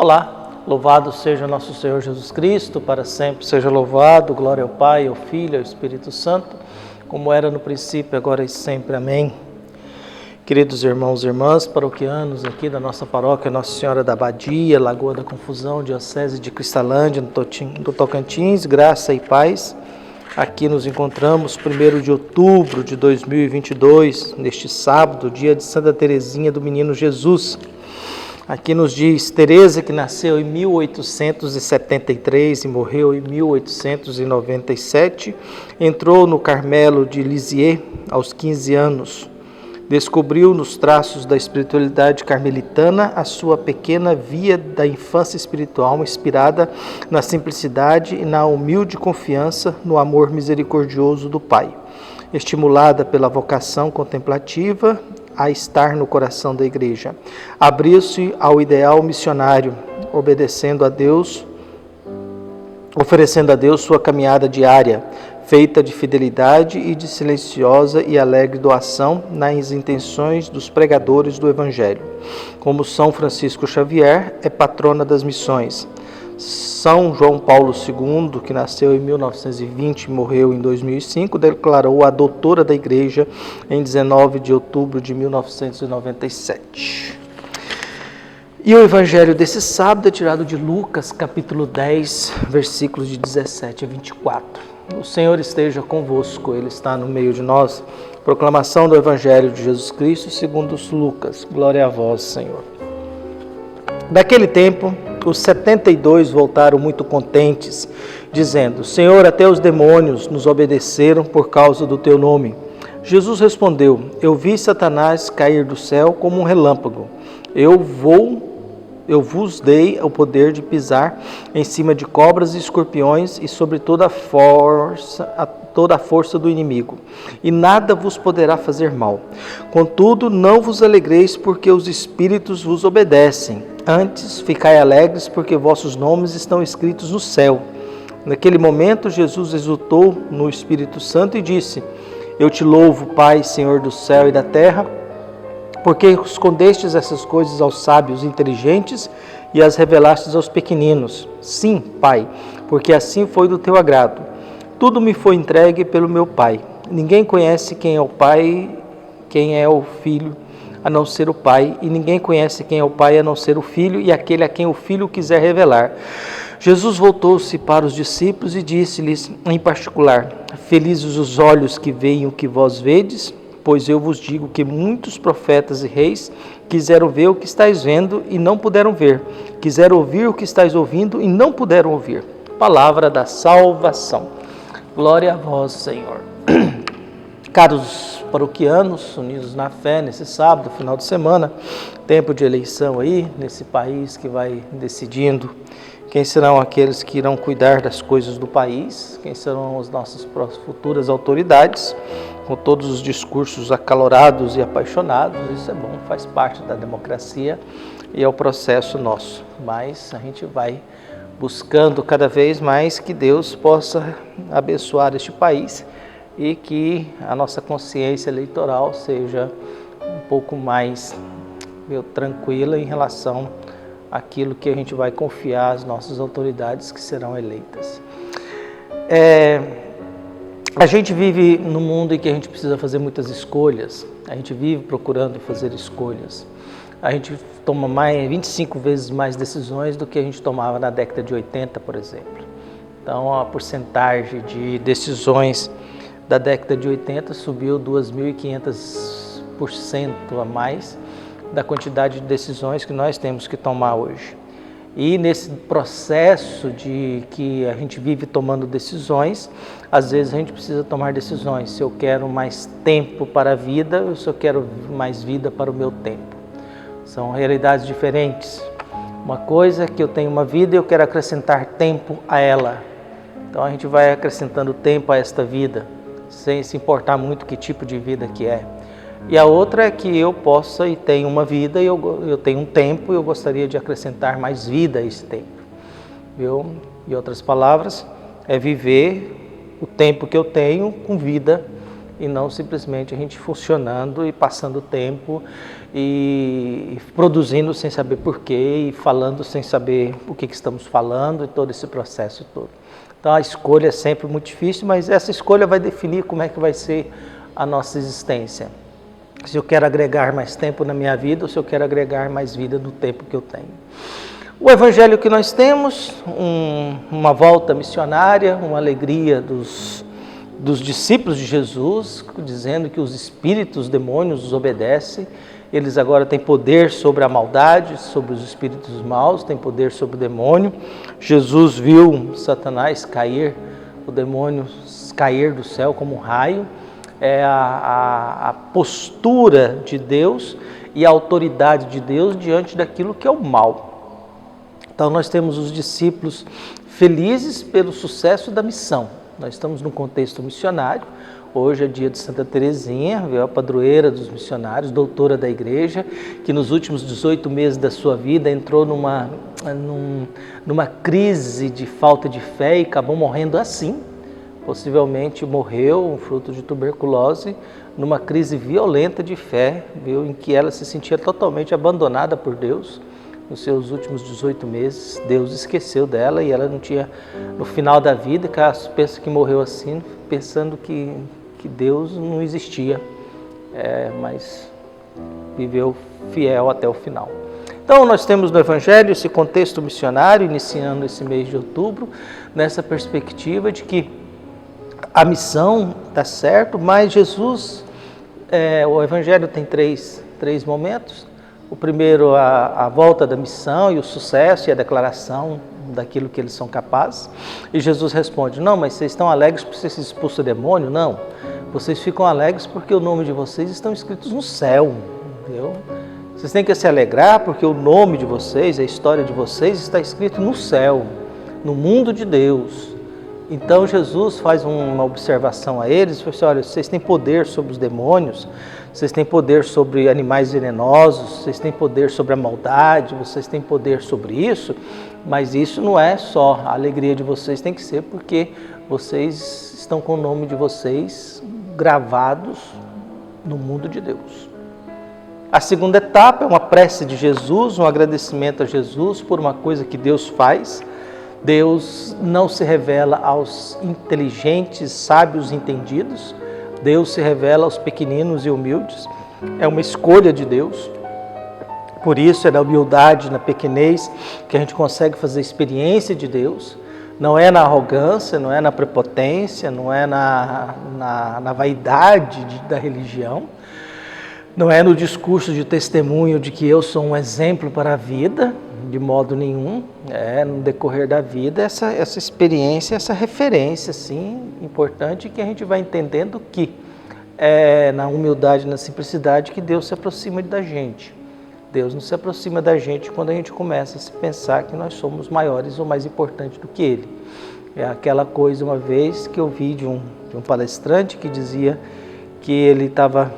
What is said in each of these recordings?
Olá, louvado seja nosso Senhor Jesus Cristo, para sempre seja louvado, glória ao Pai, ao Filho e ao Espírito Santo, como era no princípio, agora e sempre. Amém. Queridos irmãos e irmãs, paroquianos aqui da nossa paróquia Nossa Senhora da Abadia, Lagoa da Confusão, Diocese de Cristalândia, no Tocantins, graça e paz. Aqui nos encontramos 1º de outubro de 2022, neste sábado, dia de Santa Teresinha do Menino Jesus. Aqui nos diz Teresa, que nasceu em 1873 e morreu em 1897, entrou no Carmelo de Lisieux aos 15 anos. Descobriu nos traços da espiritualidade carmelitana a sua pequena via da infância espiritual, inspirada na simplicidade e na humilde confiança no amor misericordioso do Pai. Estimulada pela vocação contemplativa a estar no coração da Igreja, abriu-se ao ideal missionário, oferecendo a Deus sua caminhada diária, feita de fidelidade e de silenciosa e alegre doação nas intenções dos pregadores do Evangelho. Como São Francisco Xavier, é patrona das missões. São João Paulo II, que nasceu em 1920 e morreu em 2005, declarou a doutora da Igreja em 19 de outubro de 1997. E o Evangelho desse sábado é tirado de Lucas, capítulo 10, versículos de 17 a 24. O Senhor esteja convosco, Ele está no meio de nós. Proclamação do Evangelho de Jesus Cristo segundo Lucas. Glória a vós, Senhor. Daquele tempo, os 72 voltaram muito contentes, dizendo: Senhor, até os demônios nos obedeceram por causa do teu nome. Jesus respondeu: Eu vi Satanás cair do céu como um relâmpago. Eu vos dei o poder de pisar em cima de cobras e escorpiões e sobre toda a força do inimigo, e nada vos poderá fazer mal. Contudo, não vos alegreis porque os espíritos vos obedecem. Antes, ficai alegres porque vossos nomes estão escritos no céu. Naquele momento, Jesus exultou no Espírito Santo e disse: Eu te louvo, Pai, Senhor do céu e da terra, porque escondestes essas coisas aos sábios e inteligentes e as revelastes aos pequeninos. Sim, Pai, porque assim foi do teu agrado. Tudo me foi entregue pelo meu Pai. Ninguém conhece quem é o Pai, quem é o Filho, a não ser o Pai, e ninguém conhece quem é o Pai, a não ser o Filho, e aquele a quem o Filho quiser revelar. Jesus voltou-se para os discípulos e disse-lhes em particular: Felizes os olhos que veem o que vós vedes, pois eu vos digo que muitos profetas e reis quiseram ver o que estáis vendo e não puderam ver, quiseram ouvir o que estáis ouvindo e não puderam ouvir. Palavra da salvação. Glória a vós, Senhor. Caros paroquianos, unidos na fé, nesse sábado, final de semana, tempo de eleição aí, nesse país que vai decidindo quem serão aqueles que irão cuidar das coisas do país, quem serão as nossas futuras autoridades, com todos os discursos acalorados e apaixonados. Isso é bom, faz parte da democracia e é o processo nosso. Mas a gente vai buscando cada vez mais que Deus possa abençoar este país e que a nossa consciência eleitoral seja um pouco mais tranquila em relação àquilo que a gente vai confiar às nossas autoridades que serão eleitas. A gente vive num mundo em que a gente precisa fazer muitas escolhas, a gente vive procurando fazer escolhas. A gente toma 25 vezes mais decisões do que a gente tomava na década de 80, por exemplo. Então, a porcentagem de decisões da década de 80 subiu 2.500% a mais da quantidade de decisões que nós temos que tomar hoje. E nesse processo de que a gente vive tomando decisões, às vezes a gente precisa tomar decisões. Se eu quero mais tempo para a vida, ou se eu quero mais vida para o meu tempo. São realidades diferentes. Uma coisa é que eu tenho uma vida e eu quero acrescentar tempo a ela. Então a gente vai acrescentando tempo a esta vida, sem se importar muito que tipo de vida que é. E a outra é que eu possa e tenho uma vida e eu tenho um tempo e eu gostaria de acrescentar mais vida a esse tempo. Em outras palavras, é viver o tempo que eu tenho com vida e não simplesmente a gente funcionando e passando tempo e produzindo sem saber porquê e falando sem saber o que estamos falando e todo esse processo todo. Então a escolha é sempre muito difícil, mas essa escolha vai definir como é que vai ser a nossa existência. Se eu quero agregar mais tempo na minha vida ou se eu quero agregar mais vida no tempo que eu tenho. O evangelho que nós temos, uma volta missionária, uma alegria dos discípulos de Jesus, dizendo que os espíritos, os demônios os obedecem. Eles agora têm poder sobre a maldade, sobre os espíritos maus, têm poder sobre o demônio. Jesus viu Satanás cair, o demônio cair do céu como um raio. É a postura de Deus e a autoridade de Deus diante daquilo que é o mal. Então nós temos os discípulos felizes pelo sucesso da missão. Nós estamos num contexto missionário. Hoje é dia de Santa Teresinha, a padroeira dos missionários, doutora da igreja, que nos últimos 18 meses da sua vida entrou numa crise de falta de fé e acabou morrendo assim. Possivelmente morreu, fruto de tuberculose, numa crise violenta de fé, viu, em que ela se sentia totalmente abandonada por Deus. Nos seus últimos 18 meses, Deus esqueceu dela e ela não tinha, no final da vida, pensa que morreu assim, pensando que Deus não existia, mas viveu fiel até o final. Então nós temos no Evangelho esse contexto missionário, iniciando esse mês de outubro, nessa perspectiva de que a missão está certo, mas Jesus, o Evangelho tem três momentos. O primeiro, a volta da missão e o sucesso e a declaração daquilo que eles são capazes. E Jesus responde, não, mas vocês estão alegres porque vocês expulsam o demônio? Não, vocês ficam alegres porque o nome de vocês estão escritos no céu, entendeu? Vocês têm que se alegrar porque o nome de vocês, a história de vocês está escrito no céu, no mundo de Deus. Então Jesus faz uma observação a eles, fala assim, olha, vocês têm poder sobre os demônios, vocês têm poder sobre animais venenosos, vocês têm poder sobre a maldade, vocês têm poder sobre isso, mas isso não é só, a alegria de vocês tem que ser porque vocês estão com o nome de vocês gravados no mundo de Deus. A segunda etapa é uma prece de Jesus, um agradecimento a Jesus por uma coisa que Deus faz. Deus não se revela aos inteligentes, sábios, entendidos. Deus se revela aos pequeninos e humildes. É uma escolha de Deus. Por isso é na humildade, na pequenez, que a gente consegue fazer experiência de Deus. Não é na arrogância, não é na prepotência, não é na vaidade da religião. Não é no discurso de testemunho de que eu sou um exemplo para a vida, de modo nenhum. É no decorrer da vida essa experiência, essa referência, assim, importante, que a gente vai entendendo que é na humildade, na simplicidade que Deus se aproxima da gente. Deus não se aproxima da gente quando a gente começa a se pensar que nós somos maiores ou mais importantes do que Ele. É aquela coisa, uma vez, que eu vi de um palestrante que dizia que ele estava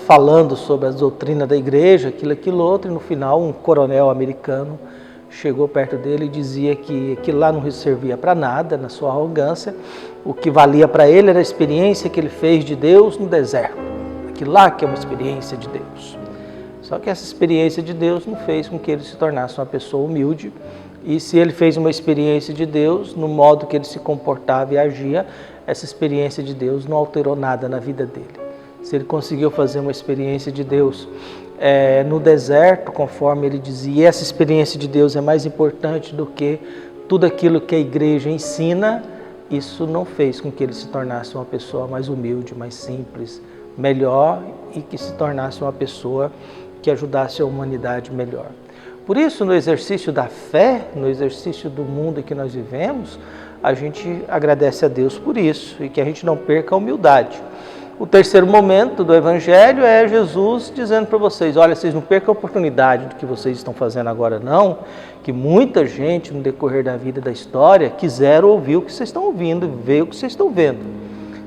falando sobre as doutrinas da igreja, aquilo outro, e no final um coronel americano chegou perto dele e dizia que aquilo lá não servia para nada, na sua arrogância. O que valia para ele era a experiência que ele fez de Deus no deserto. Aquilo lá que é uma experiência de Deus. Só que essa experiência de Deus não fez com que ele se tornasse uma pessoa humilde. E se ele fez uma experiência de Deus, no modo que ele se comportava e agia, essa experiência de Deus não alterou nada na vida dele. Se ele conseguiu fazer uma experiência de Deus no deserto, conforme ele dizia, e essa experiência de Deus é mais importante do que tudo aquilo que a igreja ensina, isso não fez com que ele se tornasse uma pessoa mais humilde, mais simples, melhor, e que se tornasse uma pessoa que ajudasse a humanidade melhor. Por isso, no exercício da fé, no exercício do mundo em que nós vivemos, a gente agradece a Deus por isso, e que a gente não perca a humildade. O terceiro momento do Evangelho é Jesus dizendo para vocês, olha, vocês não percam a oportunidade do que vocês estão fazendo agora não, que muita gente no decorrer da vida, da história, quiseram ouvir o que vocês estão ouvindo, ver o que vocês estão vendo.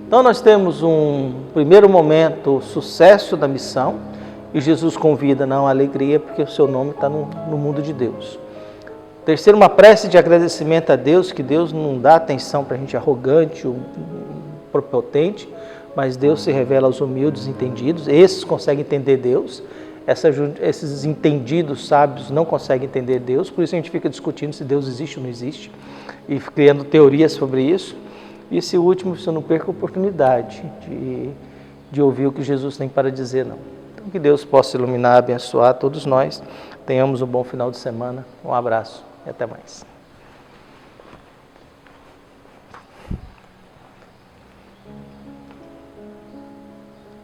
Então nós temos um primeiro momento, o sucesso da missão, e Jesus convida não a alegria, porque o seu nome está no mundo de Deus. Terceiro, uma prece de agradecimento a Deus, que Deus não dá atenção para a gente arrogante, prepotente, mas Deus se revela aos humildes, entendidos. Esses conseguem entender Deus. Esses entendidos, sábios, não conseguem entender Deus. Por isso a gente fica discutindo se Deus existe ou não existe e criando teorias sobre isso. E esse último, você não perca a oportunidade de ouvir o que Jesus tem para dizer, não. Então, que Deus possa iluminar, abençoar todos nós. Tenhamos um bom final de semana. Um abraço e até mais.